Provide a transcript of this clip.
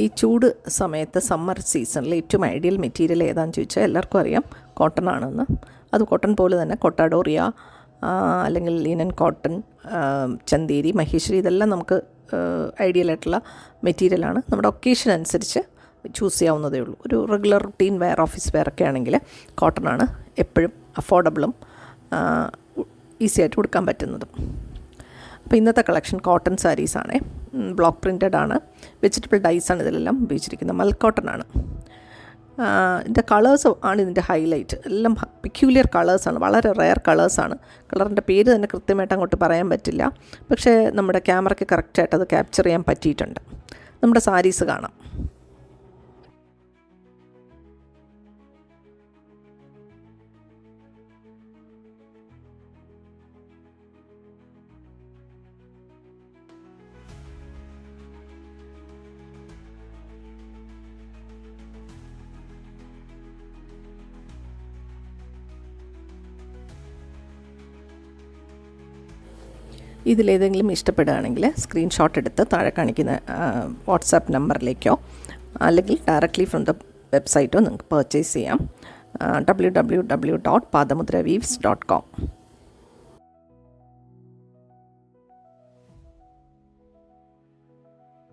ഈ ചൂട് സമയത്ത് സമ്മർ സീസണിൽ ഏറ്റവും ഐഡിയൽ മെറ്റീരിയൽ ഏതാണെന്ന് ചോദിച്ചാൽ എല്ലാവർക്കും അറിയാം കോട്ടൺ ആണെന്ന്. അത് കോട്ടൺ പോലെ തന്നെ കൊട്ടാഡോറിയ അല്ലെങ്കിൽ ലിനൻ കോട്ടൺ, ചന്തേരി, മഹേശ്വരി, ഇതെല്ലാം നമുക്ക് ഐഡിയലായിട്ടുള്ള മെറ്റീരിയലാണ്. നമ്മുടെ ഒക്കേഷൻ അനുസരിച്ച് ചൂസ് ചെയ്യാവുന്നതേ ഉള്ളൂ. ഒരു regular routine wear, office wear ഒക്കെ ആണെങ്കിൽ കോട്ടണാണ് എപ്പോഴും അഫോർഡബിളും ഈസി ആയിട്ട് കൊടുക്കാൻ പറ്റുന്നതും. അപ്പോൾ ഇന്നത്തെ കളക്ഷൻ കോട്ടൺ സാരീസാണ്. ബ്ലോക്ക് പ്രിൻറ്റഡ് ആണ്. വെജിറ്റബിൾ ഡൈസാണ് ഇതിലെല്ലാം ഉപയോഗിച്ചിരിക്കുന്നത്. മൽക്കോട്ടൺ ആണ്. ഇതിൻ്റെ കളേഴ്സ് ആണ് ഇതിൻ്റെ ഹൈലൈറ്റ്. എല്ലാം പെക്യൂലിയർ കളേഴ്സാണ്, വളരെ റെയർ കളേഴ്സാണ്. കളറിൻ്റെ പേര് തന്നെ കൃത്യമായിട്ട് അങ്ങോട്ട് പറയാൻ പറ്റില്ല, പക്ഷേ നമ്മുടെ ക്യാമറയ്ക്ക് കറക്റ്റായിട്ട് അത് ക്യാപ്ചർ ചെയ്യാൻ പറ്റിയിട്ടുണ്ട്. നമ്മുടെ സാരീസ് കാണാം. ഇതിലേതെങ്കിലും ഇഷ്ടപ്പെടുകയാണെങ്കിൽ സ്ക്രീൻഷോട്ട് എടുത്ത് താഴെ കാണിക്കുന്ന വാട്സാപ്പ് നമ്പറിലേക്കോ അല്ലെങ്കിൽ ഡയറക്റ്റ്ലി ഫ്രം ദ വെബ്സൈറ്റോ നിങ്ങൾക്ക് പർച്ചേസ് ചെയ്യാം. www.padamudraweaves.com